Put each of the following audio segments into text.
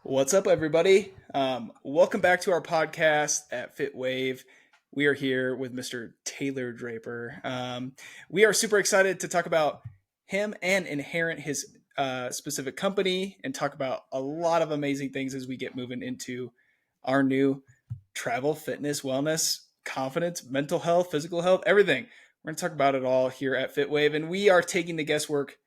What's up, everybody? Welcome back to our podcast at Fittwave. We are here with Mr. Taylor Draper. We are super excited to talk about him and Inherent, his specific company, and talk about a lot of amazing things as we get moving into our new travel, fitness, wellness, confidence, mental health, physical health, everything. We're going to talk about it all here at Fittwave, and we are taking the guesswork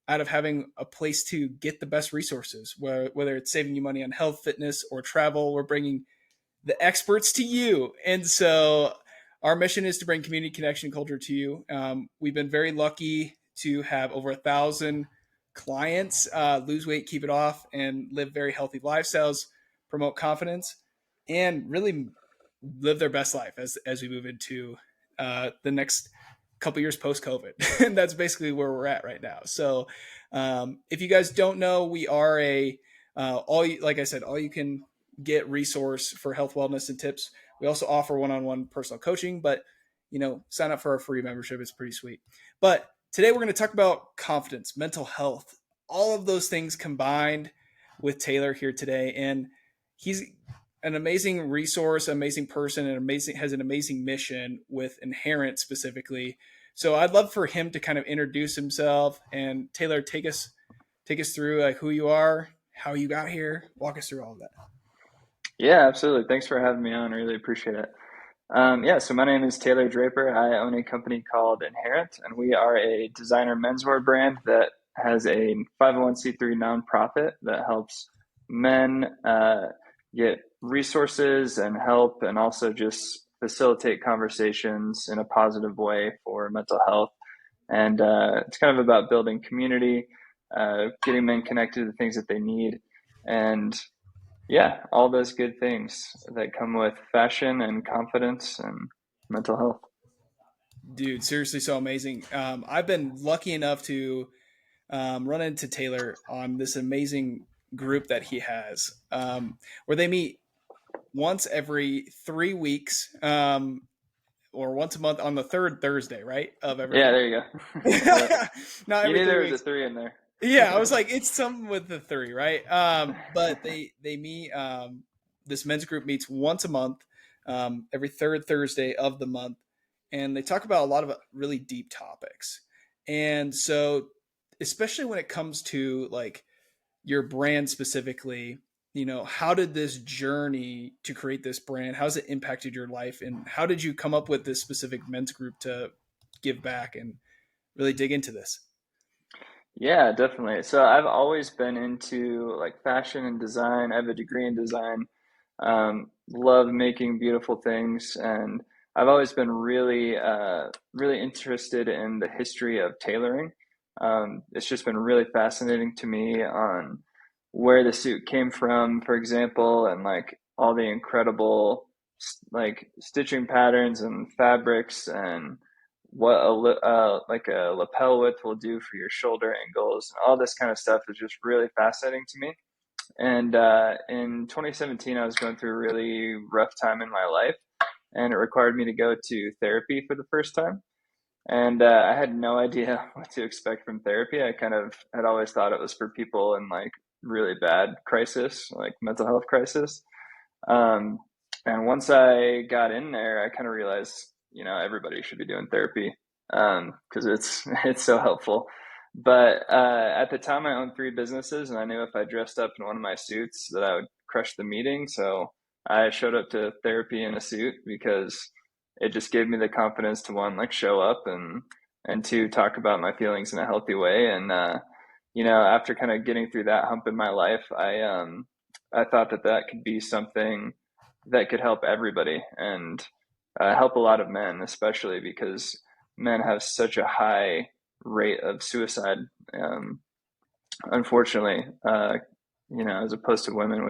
out of having a place to get the best resources, whether it's saving you money on health, fitness, or travel. We're bringing the experts to you. And so our mission is to bring community connection culture to you. We've been very lucky to have over 1,000 clients lose weight, keep it off, and live very healthy lifestyles, promote confidence, and really live their best life as we move into the next couple years post COVID. And that's basically where we're at right now. So if you guys don't know, we are like I said, all you can get resource for health, wellness, and tips. We also offer one-on-one personal coaching, but sign up for our free membership. It's pretty sweet. But today we're going to talk about confidence, mental health, all of those things combined with Taylor here today. And he's an amazing resource, amazing person, and has an amazing mission with Inherent specifically. So I'd love for him to kind of introduce himself. And Taylor, take us through like who you are, how you got here, walk us through all of that. Yeah, absolutely. Thanks for having me on. I really appreciate it. So my name is Taylor Draper. I own a company called Inherent, and we are a designer menswear brand that has a 501c3 nonprofit that helps men get resources and help, and also just facilitate conversations in a positive way for mental health. And it's kind of about building community, getting men connected to the things that they need, and yeah, all those good things that come with fashion and confidence and mental health. Dude, seriously, so amazing. I've been lucky enough to run into Taylor on this amazing group that he has, where they meet once every 3 weeks, or once a month on the third Thursday, right? Of every Yeah, month. there you go. Yep. Not You every knew three there was a weeks. three in there. Yeah, I was like, it's something with the three, right? But they meet. This men's group meets once a month, every third Thursday of the month, and they talk about a lot of really deep topics. And so, especially when it comes to like your brand specifically, how did this journey to create this brand, how's it impacted your life, and how did you come up with this specific men's group to give back and really dig into this? Yeah, definitely. So I've always been into like fashion and design. I have a degree in design. Love making beautiful things, and I've always been really interested in the history of tailoring. It's just been really fascinating to me on where the suit came from, for example, and like all the incredible like stitching patterns and fabrics and what like a lapel width will do for your shoulder angles and all this kind of stuff is just really fascinating to me. And in 2017, I was going through a really rough time in my life, and it required me to go to therapy for the first time. And I had no idea what to expect from therapy. I kind of had always thought it was for people in like really bad crisis, like mental health crisis. Um, and once I got in there, I kind of realized, everybody should be doing therapy because it's so helpful. But at the time, I owned three businesses, and I knew if I dressed up in one of my suits that I would crush the meeting. So I showed up to therapy in a suit because it just gave me the confidence to one, like show up, and two, talk about my feelings in a healthy way. And after kind of getting through that hump in my life, I thought that that could be something that could help everybody and help a lot of men, especially because men have such a high rate of suicide. Um, Unfortunately, as opposed to women,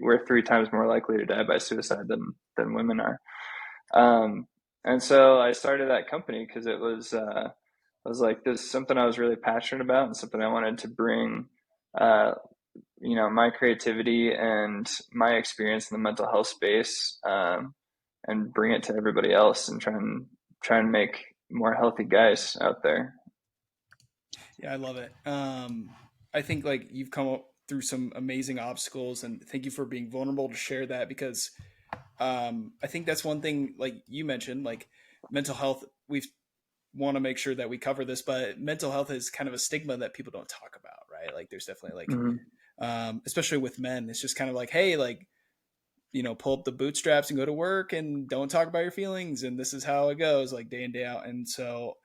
we're three times more likely to die by suicide than women are. Um, and so I started that company because I was like, this is something I was really passionate about and something I wanted to bring, uh, my creativity and my experience in the mental health space, and bring it to everybody else and try and make more healthy guys out there. Yeah, I love it. I think like you've come up. through some amazing obstacles, and thank you for being vulnerable to share that, because I think that's one thing, like you mentioned, like mental health. We want to make sure that we cover this, but mental health is kind of a stigma that people don't talk about, right? Like there's definitely like, Hmm. especially with men, it's just kind of like, hey, like, pull up the bootstraps and go to work and don't talk about your feelings. And this is how it goes, like day in, day out. And so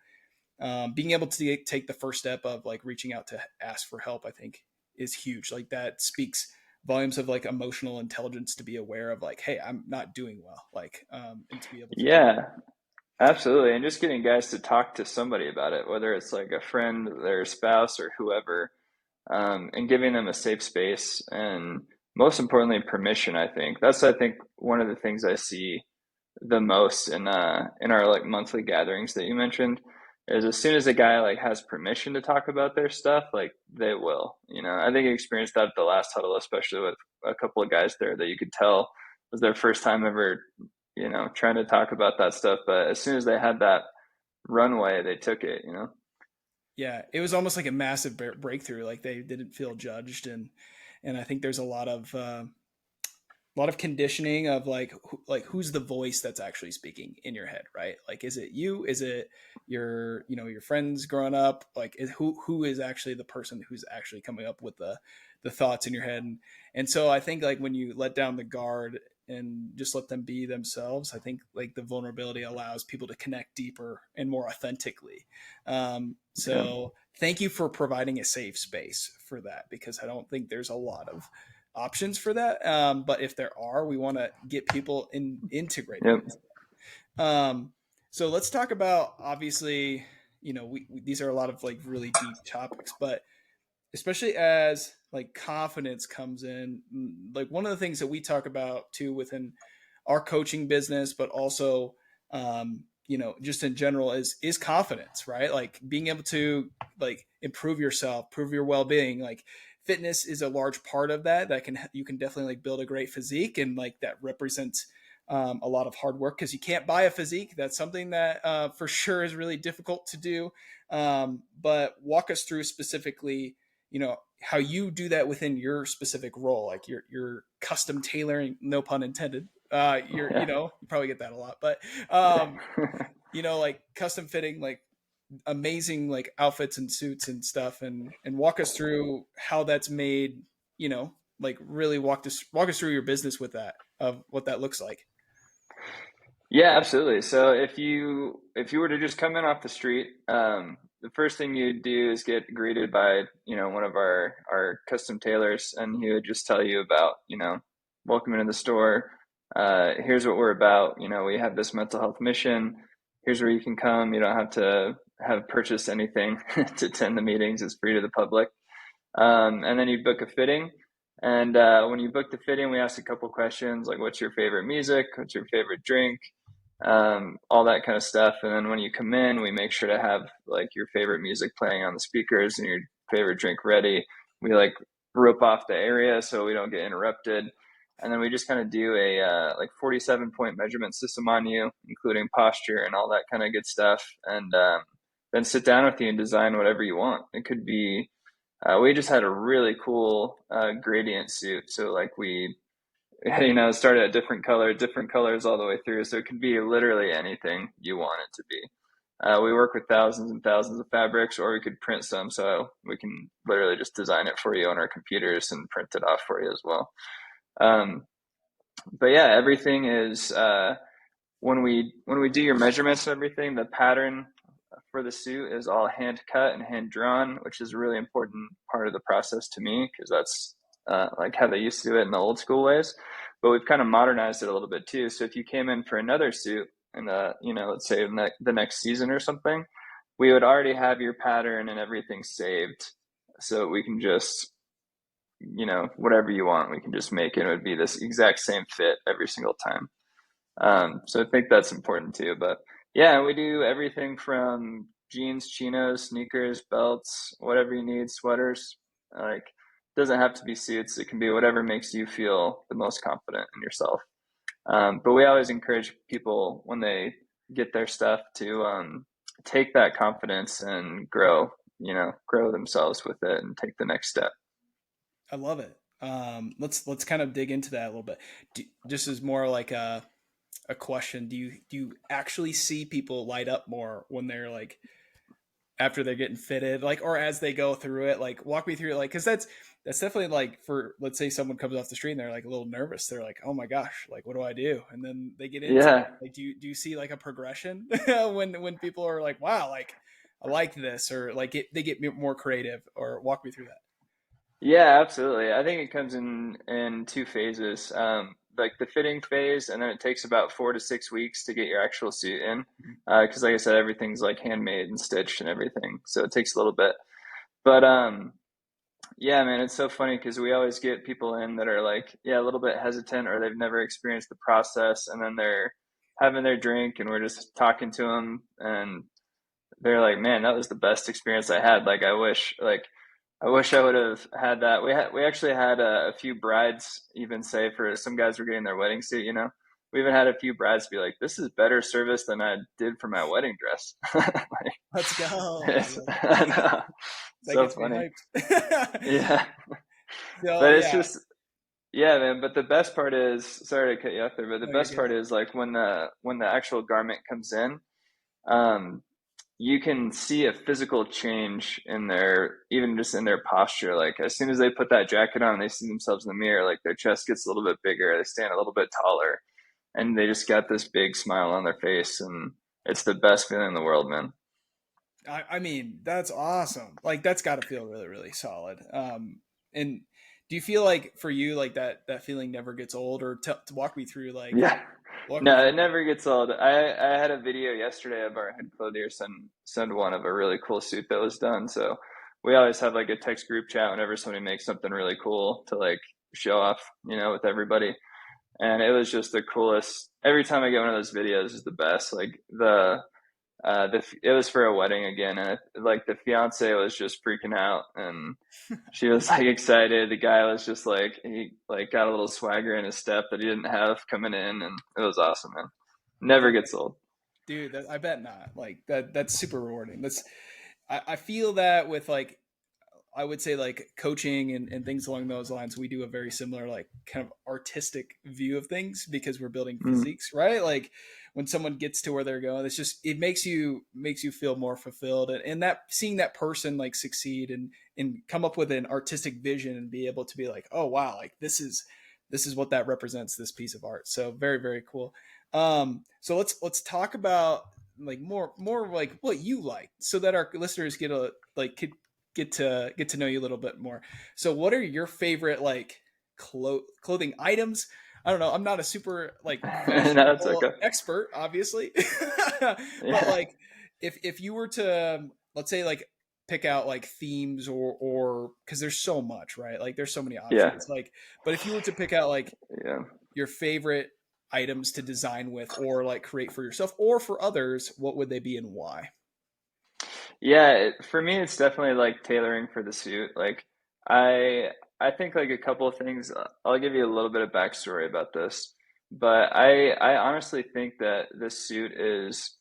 being able to take the first step of like reaching out to ask for help, I think is huge. Like that speaks volumes of like emotional intelligence, to be aware of like, hey, I'm not doing well. Like, and to be able to do that. Yeah, absolutely. And just getting guys to talk to somebody about it, whether it's like a friend, their spouse, or whoever, and giving them a safe space and most importantly, permission, I think. That's, I think, one of the things I see the most in our like monthly gatherings that you mentioned is as soon as a guy like has permission to talk about their stuff, like they will. I think I experienced that at the last huddle, especially with a couple of guys there that you could tell was their first time ever, trying to talk about that stuff. But as soon as they had that runway, they took it. Yeah, it was almost like a massive breakthrough. Like they didn't feel judged, and I think there's a lot of conditioning of like who's the voice that's actually speaking in your head, right? Like is it you, is it your friends growing up, like who is actually the person who's actually coming up with the thoughts in your head. And so I think like when you let down the guard and just let them be themselves, I think like the vulnerability allows people to connect deeper and more authentically. Yeah. So thank you for providing a safe space for that, because I don't think there's a lot of options for that. But if there are, we want to get people integrated Yep. into that. So let's talk about, obviously, these are a lot of like really deep topics, but especially as like confidence comes in, like one of the things that we talk about too within our coaching business, but also, just in general is confidence, right? Like being able to like improve yourself, prove your well-being. Like fitness is a large part of that. You can definitely like build a great physique, and like that represents a lot of hard work, because you can't buy a physique. That's something that for sure is really difficult to do. But walk us through specifically, how you do that within your specific role, like your custom tailoring, no pun intended. Yeah. You probably get that a lot, but Yeah. like custom fitting, like amazing like outfits and suits and stuff, and walk us through how that's made, like really walk us through your business with that, of what that looks like. Yeah, absolutely. So if you were to just come in off the street, the first thing you'd do is get greeted by, one of our custom tailors, and he would just tell you about, welcome into the store. Here's what we're about. We have this mental health mission. Here's where you can come. You don't have to have purchased anything to attend the meetings. It's free to the public. And then you book a fitting. And when you book the fitting, we ask a couple questions like, what's your favorite music? What's your favorite drink? All that kind of stuff. And then when you come in, we make sure to have like your favorite music playing on the speakers and your favorite drink ready. We like rope off the area so we don't get interrupted. And then we just kind of do a like 47-point measurement system on you, including posture and all that kind of good stuff. And then sit down with you and design whatever you want. It could be, we just had a really cool gradient suit. So like we started at different colors all the way through. So it could be literally anything you want it to be. We work with thousands and thousands of fabrics, or we could print some. So we can literally just design it for you on our computers and print it off for you as well. Um, but yeah, everything is when we do your measurements and everything, the pattern for the suit is all hand cut and hand drawn, which is a really important part of the process to me because that's like how they used to do it in the old school ways. But we've kind of modernized it a little bit too. So if you came in for another suit in let's say the next season or something, we would already have your pattern and everything saved. So we can just, whatever you want, we can just make it. It would be this exact same fit every single time. So I think that's important too. But yeah, we do everything from jeans, chinos, sneakers, belts, whatever you need, sweaters. Like, it doesn't have to be suits. It can be whatever makes you feel the most confident in yourself. But we always encourage people when they get their stuff to take that confidence and grow themselves with it and take the next step. I love it. Let's kind of dig into that a little bit. Just as more like a question, do you actually see people light up more when they're like after they're getting fitted, like, or as they go through it? Like, walk me through it, like, because that's definitely like, for let's say someone comes off the street and they're like a little nervous, they're like, oh my gosh, like what do I do? And then they get into Yeah. it. Like, do you see like a progression when people are like, wow, like I like this, or like they get more creative, or walk me through that. Yeah, absolutely. I think it comes in two phases. Like the fitting phase, and then it takes about 4 to 6 weeks to get your actual suit in. Because like I said, everything's like handmade and stitched and everything, so it takes a little bit. But yeah, man, it's so funny because we always get people in that are like, yeah, a little bit hesitant or they've never experienced the process, and then they're having their drink, and we're just talking to them, and they're like, man, that was the best experience I had. I wish I would have had that. We actually had a few brides even say, for some guys were getting their wedding suit, you know. We even had a few brides be like, "This is better service than I did for my wedding dress." Like, Let's go. I love I it. know, That so gets me funny. hyped. Yeah, So but it's yeah. just, yeah, man. But the best part is, sorry to cut you off there, but the No, you're best good. part is like when the actual garment comes in. Um, you can see a physical change in their, even just in their posture. Like as soon as they put that jacket on, they see themselves in the mirror, like their chest gets a little bit bigger, they stand a little bit taller, and they just got this big smile on their face, and it's the best feeling in the world, man. I mean, that's awesome. Like that's got to feel really, really solid. And do you feel like for you, like that feeling never gets old, or to walk me through, like, Yeah. walk me No, through it that. never gets old. I had a video yesterday of our head clothier send one of a really cool suit that was done. So we always have like a text group chat whenever somebody makes something really cool to like show off, you know, with everybody. And it was just the coolest. Every time I get one of those videos is the best. Like it was for a wedding again, and like the fiance was just freaking out, and she was like excited. The guy was just like, he like got a little swagger in his step that he didn't have coming in, and it was awesome, man. Never That, gets old. dude, I bet not. Like that's super rewarding. I feel that with like, I would say like coaching and things along those lines, we do a very similar like kind of artistic view of things because we're building Mm, physiques, right? Like when someone gets to where they're going, it's just, it makes you feel more fulfilled, and that seeing that person like succeed and come up with an artistic vision and be able to be like, oh wow, like this is what that represents, this piece of art. So very, very cool. So let's talk about like more like what you like, so that our listeners get a like could get to know you a little bit more. So what are your favorite like clothing items? I don't know. I'm not a super like no, it's fashionable okay. expert, obviously, but Yeah, like if you were to, let's say, like pick out like themes, or because there's so much, right? Like there's so many yeah, options. Like, but if you were to pick out like yeah. your favorite items to design with, or like create for yourself or for others, what would they be and why? Yeah, for me, it's definitely like tailoring for the suit. Like, I I think like a couple of things. I'll give you a little bit of backstory about this, but I honestly think that this suit is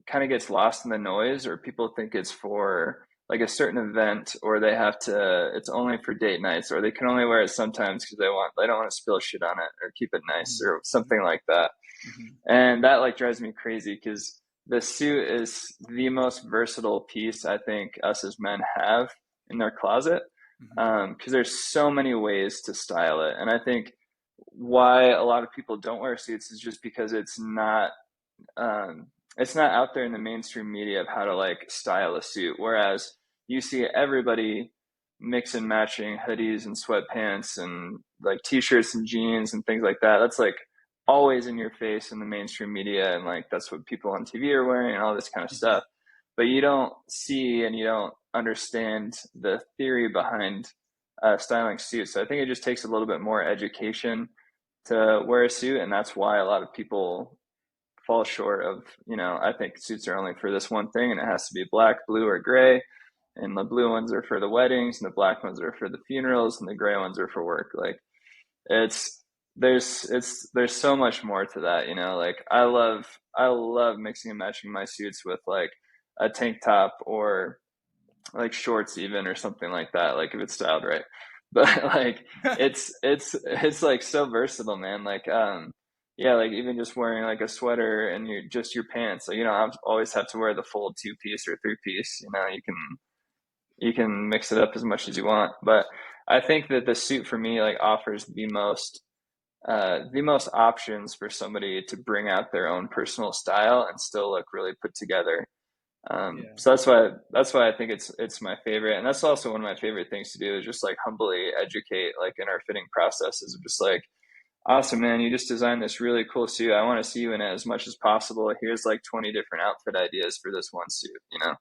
kind of gets lost in the noise, or people think it's for like a certain event, or they have to. It's only for date nights, or they can only wear it sometimes because they don't want to spill shit on it or keep it nice or something like that. Mm-hmm. And that like drives me crazy because the suit is the most versatile piece I think us as men have in their closet, Mm-hmm. because there's so many ways to style it. And I think why a lot of people don't wear suits is just because um, it's not out there in the mainstream media of how to like style a suit. Whereas you see everybody mix and matching hoodies and sweatpants and like t-shirts and jeans and things like that. That's like always in your face in the mainstream media, and like that's what people on TV are wearing and all this kind of Mm-hmm. stuff. But you don't see and you don't understand the theory behind styling suits. So I think it just takes a little bit more education to wear a suit, and that's why a lot of people fall short of, you know, I think suits are only for this one thing, and it has to be black, blue, or gray. And the blue ones are for the weddings, and the black ones are for the funerals, and the gray ones are for work. Like it's there's so much more to that, you know. Like I love mixing and matching my suits with like a tank top or like shorts even or something like that, like if it's styled right. but like it's like so versatile, man. Like yeah, like even just wearing like a sweater and your pants. So you don't always have to wear the full two piece or three piece. You know, you can mix it up as much as you want. But I think that the suit for me like offers the most options for somebody to bring out their own personal style and still look really put together. Yeah. So that's why I think it's my favorite, and that's also one of my favorite things to do is just like humbly educate like in our fitting processes of just like, awesome man, you just designed this really cool suit. I want to see you in it as much as possible. Here's like 20 different outfit ideas for this one suit, you know.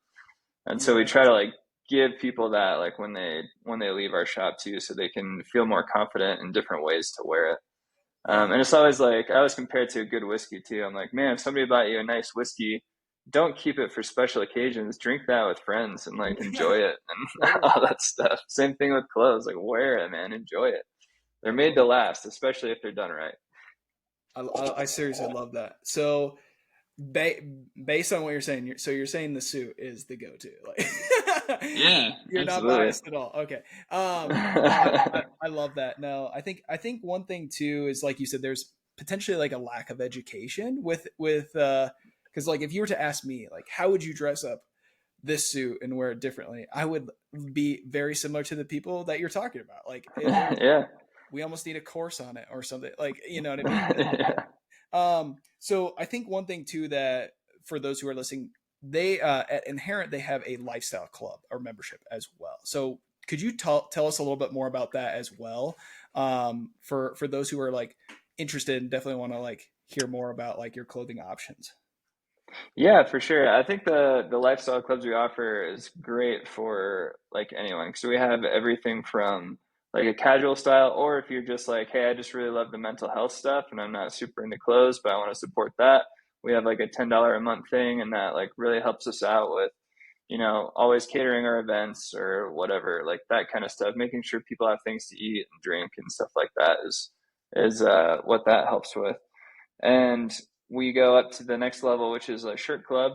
And so we Yeah. try to like give people that like when they leave our shop too, so they can feel more confident in different ways to wear it. Yeah. And it's always like I always compare it to a good whiskey too. I'm like, man, if somebody bought you a nice whiskey, don't keep it for special occasions. Drink that with friends and like enjoy it and Totally. all that stuff. Same thing with clothes. Like wear it, man. Enjoy it. They're I made love to it. last, especially if they're done right. I seriously love that. So ba- based on what you're saying, so you're saying the suit is the go-to. Like Yeah, you're not absolutely. biased at all. Okay. No, I love that. No, I think one thing too is like you said, there's potentially like a lack of education with because like if you were to ask me like how would you dress up this suit and wear it differently, I would be very similar to the people that you're talking about. Like there's Yeah. we almost need a course on it or something. Like you know what I mean? Yeah. So I think one thing too that for those who are listening, they at Inherent they have a lifestyle club or membership as well. So could you tell us a little bit more about that as well? For those who are like interested and definitely want to like hear more about like your clothing options. Yeah, for sure. I think the lifestyle clubs we offer is great for like anyone because we have everything from like a casual style, or if you're just like, hey, I just really love the mental health stuff and I'm not super into clothes, but I want to support that. We have like a $10 a month thing, and that like really helps us out with, you know, always catering our events or whatever, like that kind of stuff, making sure people have things to eat and drink and stuff like that is what that helps with. And we go up to the next level, which is a shirt club.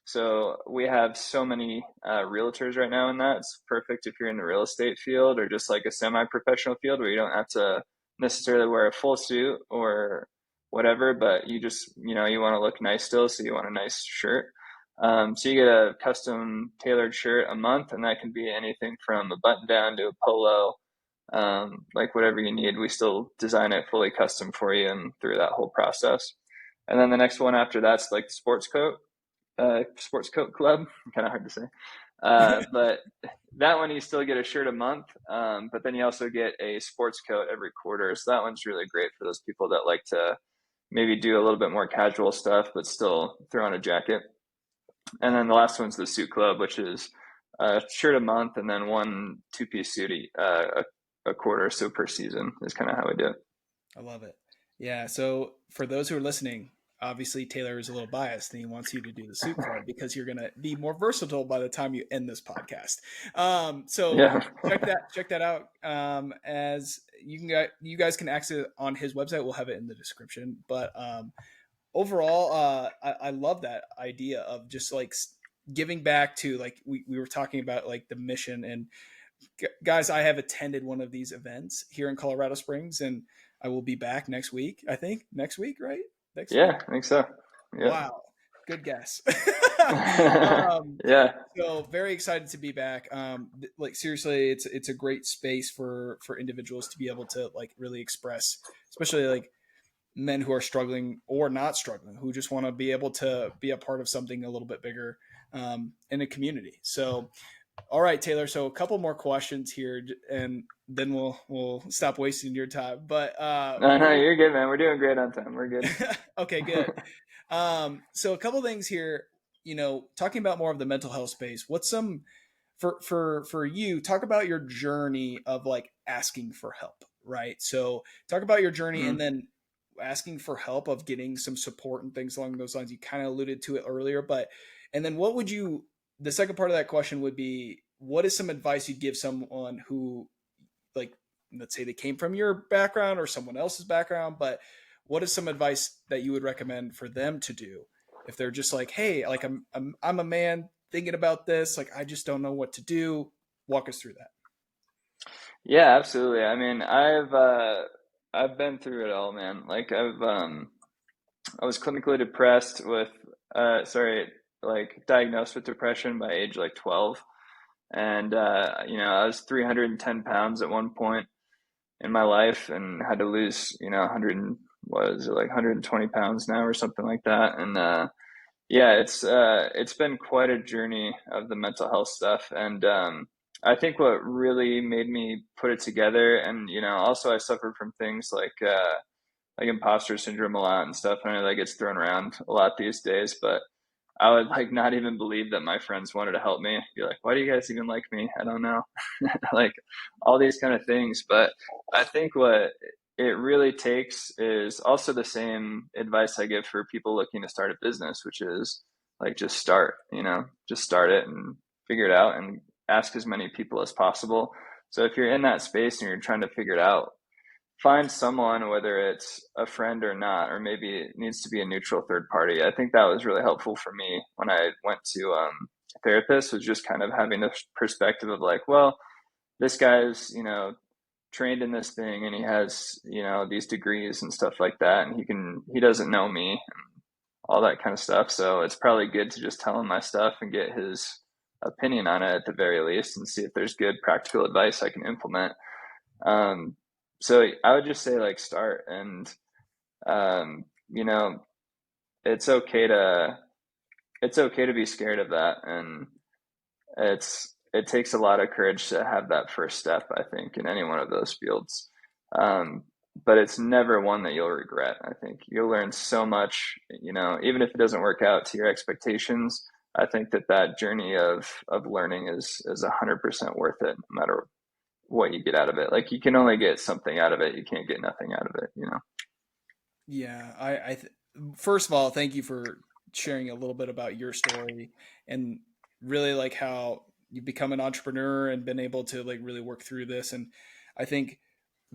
So we have so many realtors right now in that. It's perfect if you're in the real estate field or just like a semi-professional field where you don't have to necessarily wear a full suit or whatever, but you just, you know, you want to look nice still, so you want a nice shirt. So you get a custom tailored shirt a month, and that can be anything from a button down to a polo, like whatever you need. We still design it fully custom for you and through that whole process. And then the next one after that's like the sports coat club. Kind of hard to say, but that one you still get a shirt a month, but then you also get a sports coat every quarter. So that one's really great for those people that like to maybe do a little bit more casual stuff, but still throw on a jacket. And then the last one's the suit club, which is a shirt a month and then one two-piece suit a quarter. So per season is kind of how we do it. I love it. Yeah. So for those who are listening, obviously Taylor is a little biased and he wants you to do the suit club because you're going to be more versatile by the time you end this podcast. So Yeah. check that out. As you guys can access it on his website. We'll have it in the description, but, overall, I love that idea of just like giving back to like, we were talking about like the mission and guys, I have attended one of these events here in Colorado Springs, and I will be back next week. I think next week, right? Next week. Yeah, I think so. Yeah. Wow, good guess. um, Yeah. so very excited to be back. Like seriously, it's a great space for individuals to be able to like really express, especially like men who are struggling or not struggling, who just want to be able to be a part of something a little bit bigger in a community. So all right, Taylor. So a couple more questions here, and then we'll stop wasting your time. But No, no, you're good, man. We're doing great on time. We're good. okay, good. So a couple things here. You know, talking about more of the mental health space. What's some for you? Talk about your journey of like asking for help, right? So talk about your journey, and Mhm. then asking for help of getting some support and things along those lines. You kind of alluded to it earlier, but and then what would you the second part of that question would be what is some advice you'd give someone who like let's say they came from your background or someone else's background, but what is some advice that you would recommend for them to do if they're just like, hey, like I'm a man thinking about this, like I just don't know what to do. Walk us through that. Yeah, absolutely. I mean, I've been through it all, man. I was clinically depressed with diagnosed with depression by age like 12. And I was 310 pounds at one point in my life and had to lose, 100 was it like 120 pounds now or something like that. And yeah, it's been quite a journey of the mental health stuff, and I think what really made me put it together, and also I suffered from things like imposter syndrome a lot and stuff, and I know that gets thrown around a lot these days, but I would like not even believe that my friends wanted to help me. Be like, why do you guys even like me? I don't know. Like all these kind of things. But I think what it really takes is also the same advice I give for people looking to start a business, which is like just start, just start it and figure it out and ask as many people as possible. So if you're in that space and you're trying to figure it out, find someone, whether it's a friend or not, or maybe it needs to be a neutral third party. I think that was really helpful for me when I went to a therapist, was just kind of having this perspective of like, well, this guy's, trained in this thing and he has, these degrees and stuff like that. And he doesn't know me and all that kind of stuff. So it's probably good to just tell him my stuff and get his opinion on it at the very least and see if there's good practical advice I can implement. Um, so I would just say like start and um, you know, it's okay to be scared of that, and it takes a lot of courage to have that first step, I think, in any one of those fields. Um, but it's never one that you'll regret. I think you'll learn so much, even if it doesn't work out to your expectations. I think that journey of learning is 100% worth it, no matter what you get out of it. Like you can only get something out of it. You can't get nothing out of it. Yeah, first of all, thank you for sharing a little bit about your story and really like how you've become an entrepreneur and been able to like really work through this. And I think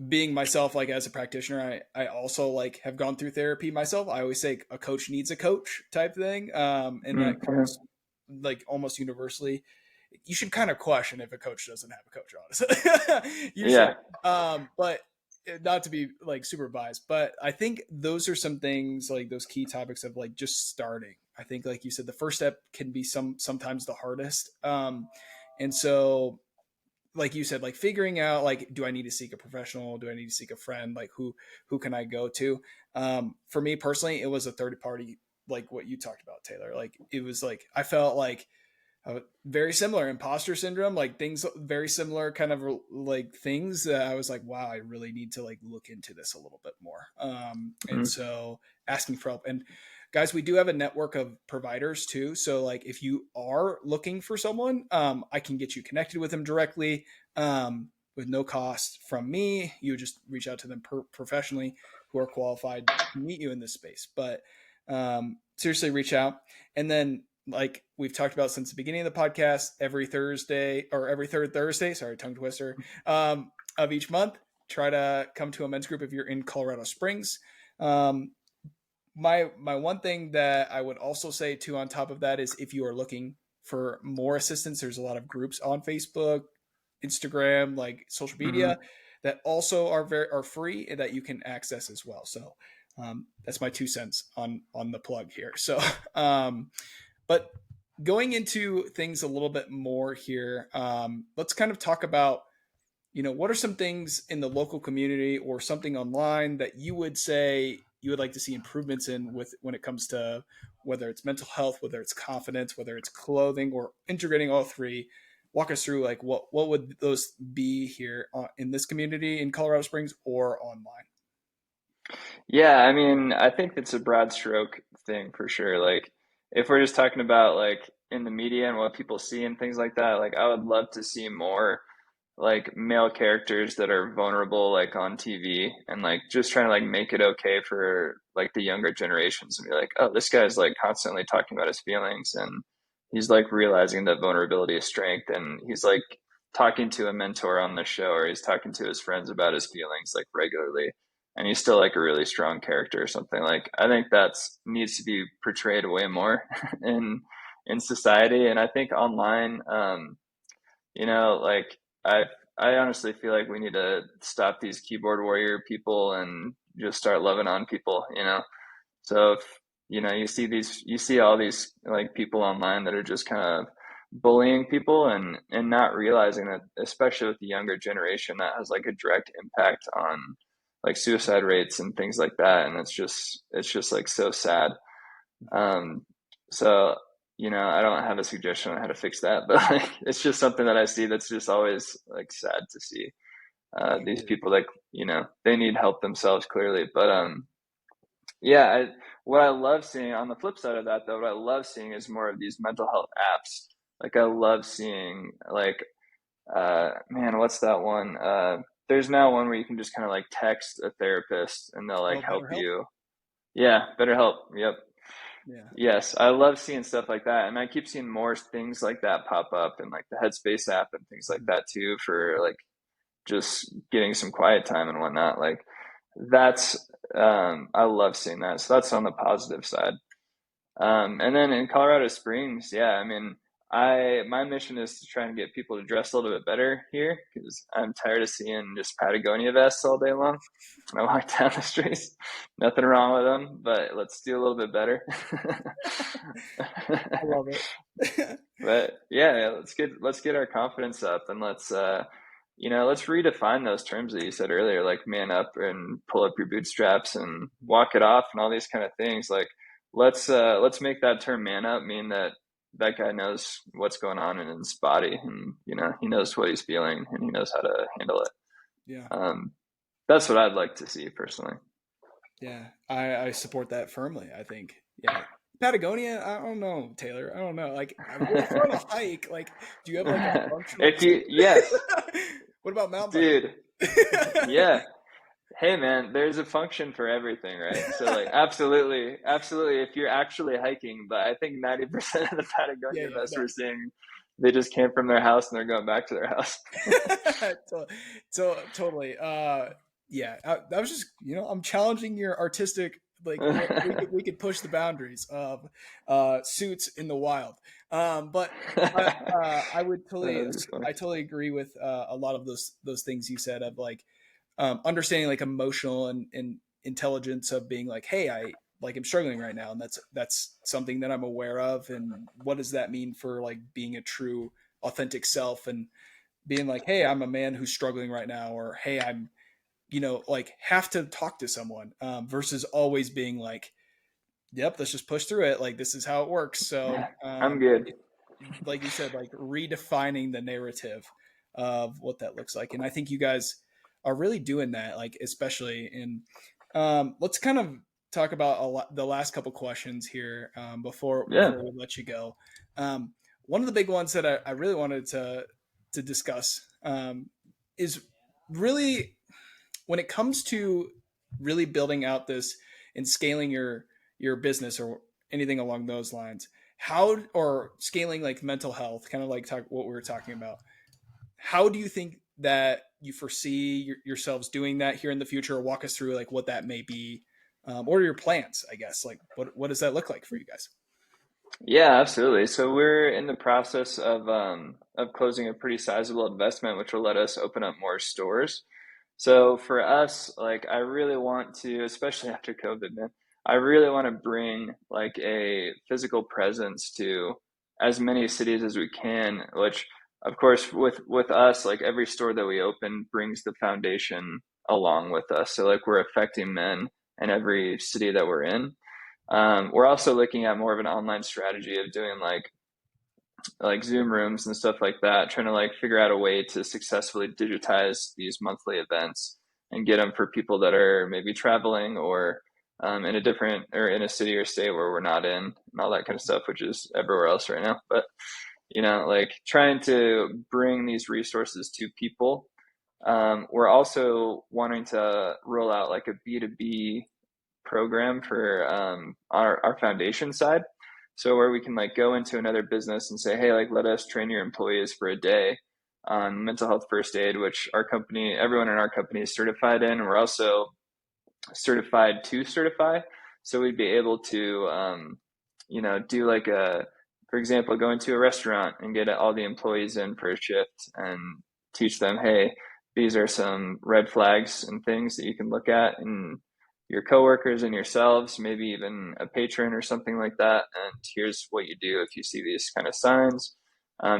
being myself, like as a practitioner, I also like have gone through therapy myself. I always say a coach needs a coach type thing. And that Mm-hmm. comes like almost universally. You should kind of question if a coach doesn't have a coach, honestly. You Yeah. should. But not to be like super biased, but I think those are some things like those key topics of like just starting. I think, like you said, the first step can be sometimes the hardest. And so like you said, like figuring out like, do I need to seek a professional? Do I need to seek a friend? Like who can I go to? For me personally, it was a third party, like what you talked about, Taylor. Like it was like I felt like very similar imposter syndrome, like things very similar kind of like things that I was like, wow, I really need to like look into this a little bit more. And Mm-hmm. so asking for help. And guys, we do have a network of providers too. So like if you are looking for someone, I can get you connected with them directly with no cost from me. You would just reach out to them professionally who are qualified to meet you in this space. But seriously, reach out. And then like we've talked about since the beginning of the podcast, every Thursday or every third Thursday, sorry, tongue twister, of each month, try to come to a men's group if you're in Colorado Springs. Um, my one thing that I would also say too on top of that is if you are looking for more assistance, there's a lot of groups on Facebook, Instagram, like social Mm-hmm. media that also are free and that you can access as well. So that's my 2 cents on the plug here. So but going into things a little bit more here, let's kind of talk about, what are some things in the local community or something online that you would say you would like to see improvements in with when it comes to whether it's mental health, whether it's confidence, whether it's clothing, or integrating all three. Walk us through like what would those be here in this community in Colorado Springs or online? Yeah, I mean, I think it's a broad stroke thing for sure. Like, if we're just talking about like in the media and what people see and things like that, like I would love to see more like male characters that are vulnerable like on TV and like just trying to like make it okay for like the younger generations and be like, oh, this guy's like constantly talking about his feelings and he's like realizing that vulnerability is strength and he's like talking to a mentor on the show or he's talking to his friends about his feelings like regularly and he's still like a really strong character or something. Like I think that's needs to be portrayed way more in society and I think online like I've I honestly feel like we need to stop these keyboard warrior people and just start loving on people, you know? So if, you see all these like people online that are just kind of bullying people and not realizing that, especially with the younger generation, that has like a direct impact on like suicide rates and things like that. And it's just like so sad. Um, so, I don't have a suggestion on how to fix that, but like, it's just something that I see that's just always like sad to see. I These agree. people like, they need help themselves clearly, but yeah, what I love seeing on the flip side of that, though, what I love seeing is more of these mental health apps. Like I love seeing like, man, what's that one? There's now one where you can just kind of like text a therapist and they'll like Oh, help BetterHelp. you. Yeah, BetterHelp. Yep. Yeah. Yes, I love seeing stuff like that, and I keep seeing more things like that pop up in like the Headspace app and things like Mhm. that too for like just getting some quiet time and whatnot. Like that's I love seeing that. So that's on the positive side. And then in Colorado Springs, yeah, I mean, I my mission is to try and get people to dress a little bit better here because I'm tired of seeing just Patagonia vests all day long. I walk down the streets, nothing wrong with them, but let's do a little bit better. I love it. But yeah, let's get our confidence up and let's redefine those terms that you said earlier, like man up and pull up your bootstraps and walk it off and all these kind of things. Like let's make that term man up mean that that guy knows what's going on in his body and he knows what he's feeling and he knows how to handle it. Yeah. Um, that's what I'd like to see personally. Yeah. I support that firmly. I think. Yeah. Patagonia, I don't know, Taylor. I don't know. Like, if we're on a hike, like, do you have like a functional If suit? you yes, What about mountain dude, biking? yeah. Hey man, there's a function for everything, right? So like absolutely, absolutely if you're actually hiking, but I think 90% of the Yeah, Patagonia yeah, vests no. we're seeing, they just came from their house and they're going back to their house. Totally. Yeah. I was just, I'm challenging your artistic, like what we could push the boundaries of suits in the wild. But I would totally, That'd be funny. I totally agree with a lot of those things you said of like understanding like emotional and intelligence of being like, hey, I'm struggling right now, and that's something that I'm aware of, and what does that mean for like being a true authentic self, and being like, hey, I'm a man who's struggling right now, or hey, I'm like have to talk to someone, versus always being like, yep, let's just push through it, like this is how it works. So I'm good. like you said, like redefining the narrative of what that looks like. And I think you guys are really doing that, like especially in let's kind of talk about the last couple questions here, Yeah. before we let you go. One of the big ones that I really wanted to discuss, is really when it comes to really building out this and scaling your business or anything along those lines, how, or scaling like mental health, kind of like what we were talking about, how do you think that you foresee yourselves doing that here in the future, or walk us through like what that may be, or your plans, I guess, like what does that look like for you guys? Yeah, absolutely. So we're in the process of closing a pretty sizable investment, which will let us open up more stores. So for us, like I really want to, especially after COVID, man, I really want to bring like a physical presence to as many cities as we can, which of course with us, like every store that we open brings the foundation along with us. So like we're affecting men in every city that we're in. We're also looking at more of an online strategy of doing like Zoom rooms and stuff like that, trying to like figure out a way to successfully digitize these monthly events and get them for people that are maybe traveling or in a different or in a city or state where we're not in and all that kind of stuff, which is everywhere else right now. But like trying to bring these resources to people. We're also wanting to roll out like a B2B program for our foundation side. So where we can like go into another business and say, hey, like let us train your employees for a day on mental health first aid, which our company, everyone in our company is certified in. We're also certified to certify. So we'd be able to, do like for example, go into a restaurant and get all the employees in for a shift and teach them, hey, these are some red flags and things that you can look at in your coworkers and yourselves, maybe even a patron or something like that. And here's what you do if you see these kind of signs.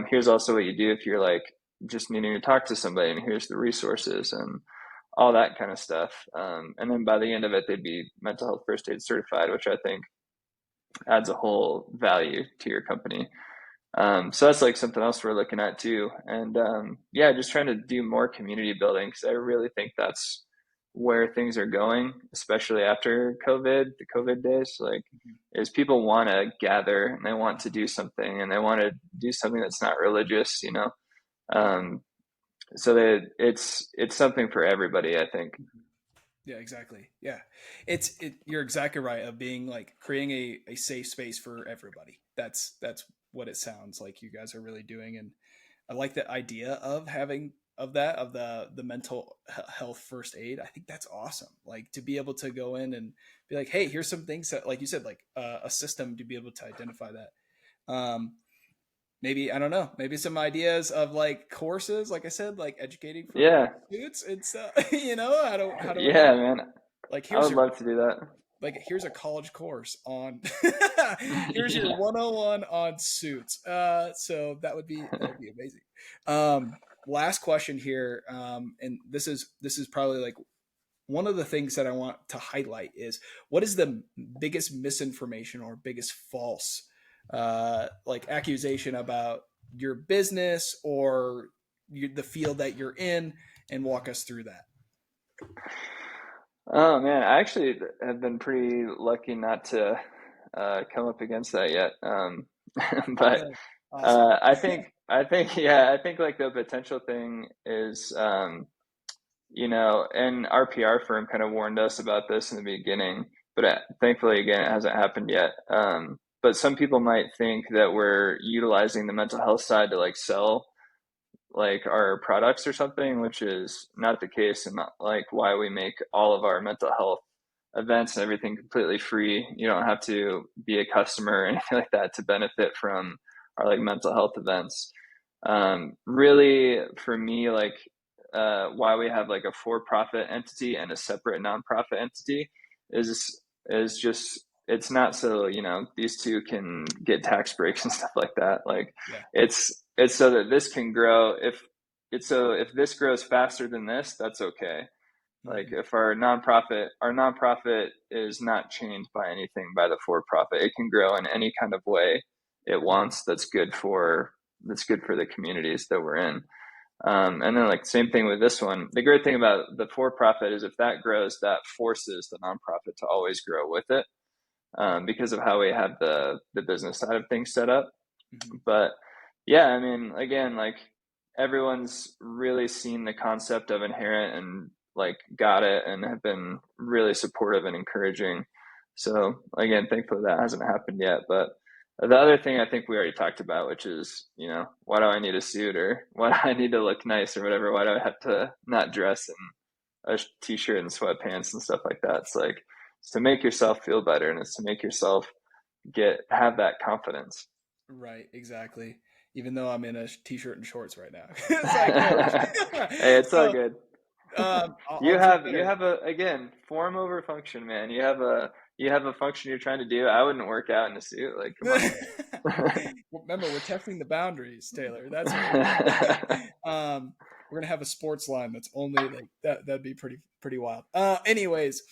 Here's also what you do if you're like just needing to talk to somebody, and here's the resources and all that kind of stuff. And then by the end of it, they'd be mental health first aid certified, which I think adds a whole value to your company. So that's like something else we're looking at too. And yeah, just trying to do more community building, because I really think that's where things are going, especially after COVID, the COVID days. Like, is people want to gather and they want to do something, and they want to do something that's not religious, you know. Um, so that it's something for everybody, I think. Yeah, exactly. Yeah. You're exactly right, of being like creating a safe space for everybody. That's what it sounds like you guys are really doing. And I like the idea of having of that, of the mental health first aid. I think that's awesome. Like to be able to go in and be like, hey, here's some things that, like you said, like a system to be able to identify that. Maybe, I don't know, maybe some ideas of like courses, like I said, like educating for Yeah, students. It's you know, how to yeah, man. like I here's would your love to do that. here's a college course on here's your Yeah. 101 on suits. So that would be amazing. Last question here, and this is probably like one of the things that I want to highlight is, what is the biggest misinformation or biggest false like accusation about your business or the field that you're in, and walk us through that. Oh man, I actually have been pretty lucky not to come up against that yet. But Really awesome. yeah, I think like the potential thing is, you know, and our PR firm kind of warned us about this in the beginning, but thankfully, again, it hasn't happened yet. But some people might think that we're utilizing the mental health side to like sell like our products or something, which is not the case, and not like why we make all of our mental health events and everything completely free. You don't have to be a customer or anything like that to benefit from our like mental health events. Really, for me, like why we have like a for-profit entity and a separate nonprofit entity is just, it's not so, you know, these two can get tax breaks and stuff like that. Like Yeah. it's so that this can grow. If it's so if this grows faster than this, that's okay. Like Mm-hmm. if our nonprofit is not chained by anything by the for profit, it can grow in any kind of way it Mm-hmm. wants. That's good for the communities that we're in. And then like same thing with this one. The great thing about the for profit is if that grows, that forces the nonprofit to always grow with it, because of how we have the business side of things set up. Mm-hmm. But yeah, I mean, again, like everyone's really seen the concept of inherent and like got it and have been really supportive and encouraging. So again, thankfully that hasn't happened yet. But the other thing I think we already talked about, which is, you know, why do I need a suit, or why do I need to look nice or whatever? Why do I have to not dress in a t-shirt and sweatpants and stuff like that? It's like, it's to make yourself feel better, and it's to make yourself have that confidence. Right, exactly. Even though I'm in a t-shirt and shorts right now, it's like, hey. Hey, it's all So good. I'll jump You in. have a, again, form over function, man. You have a function you're trying to do. I wouldn't work out in a suit. Like, come on. Remember, we're testing the boundaries, Taylor. That's what we're doing. We're gonna have a sports line that's only like that. That'd be pretty wild. Anyways,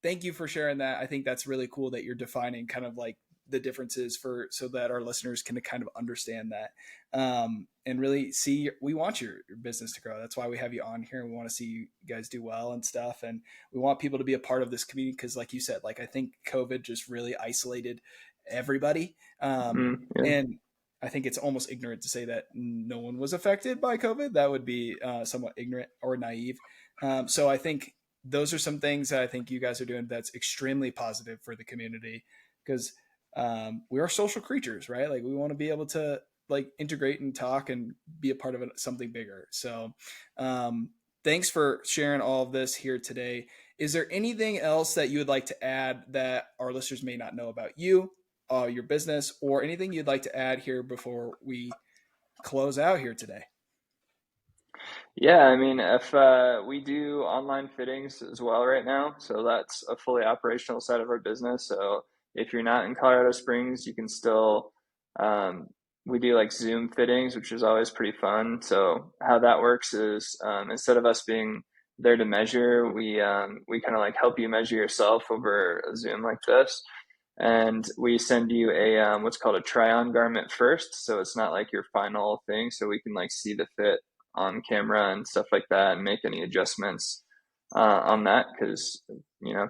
thank you for sharing that. I think that's really cool that you're defining kind of like the differences for, so that our listeners can kind of understand that, and really see, we want your business to grow. That's why we have you on here. We want to see you guys do well and stuff, and we want people to be a part of this community, because like you said, like I think COVID just really isolated everybody, Yeah. and I think it's almost ignorant to say that no one was affected by COVID. That would be somewhat ignorant or naive. So I think those are some things that I think you guys are doing that's extremely positive for the community, because we are social creatures, right? Like we want to be able to like integrate and talk and be a part of something bigger. So thanks for sharing all of this here today. Is there anything else that you would like to add that our listeners may not know about you, your business, or anything you'd like to add here before we close out here today? Yeah, I mean, if we do online fittings as well right now, so that's a fully operational side of our business. So if you're not in Colorado Springs, you can still um, we do like Zoom fittings, which is always pretty fun. So how that works is instead of us being there to measure, we kind of like help you measure yourself over a Zoom like this, and we send you a what's called a try-on garment first. So it's not like your final thing, so we can like see the fit on camera and stuff like that and make any adjustments on that because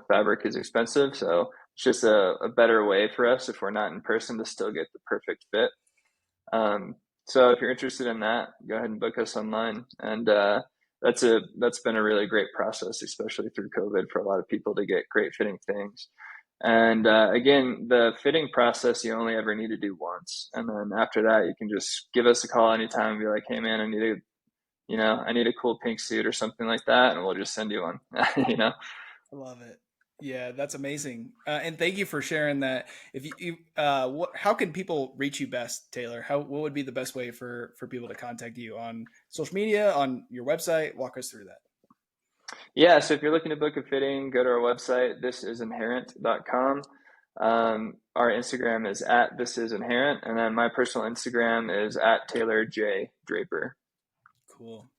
fabric is expensive, so it's just a better way for us if we're not in person to still get the perfect fit. um, so if you're interested in that, go ahead and book us online, and that's been a really great process, especially through COVID, for a lot of people to get great fitting things. And again, the fitting process you only ever need to do once, and then after that you can just give us a call anytime and be like, hey man, I need a cool pink suit or something like that, and we'll just send you one. you know? I love it. Yeah, that's amazing. And thank you for sharing that. If how can people reach you best, Taylor? What would be the best way for people to contact you on social media, on your website? Walk us through that. Yeah, so if you're looking to book a fitting, go to our website, thisisinherent.com. Our Instagram is at thisisinherent, and then my personal Instagram is at Taylor J Draper. Cool.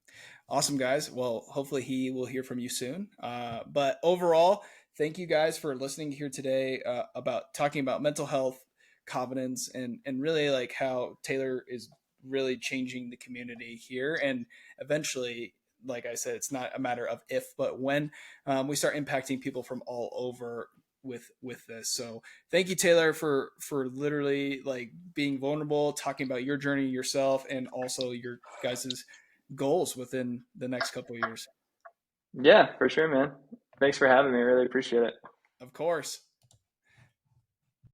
Awesome, guys. Well, hopefully he will hear from you soon. But overall, thank you guys for listening here today about talking about mental health, confidence, and really like how Taylor is really changing the community here. And eventually, like I said, it's not a matter of if, but when we start impacting people from all over with this. So thank you, Taylor, for literally like being vulnerable, talking about your journey yourself, and also your guys's goals within the next couple of years. Yeah, for sure, man. Thanks for having me. I really appreciate it. Of course.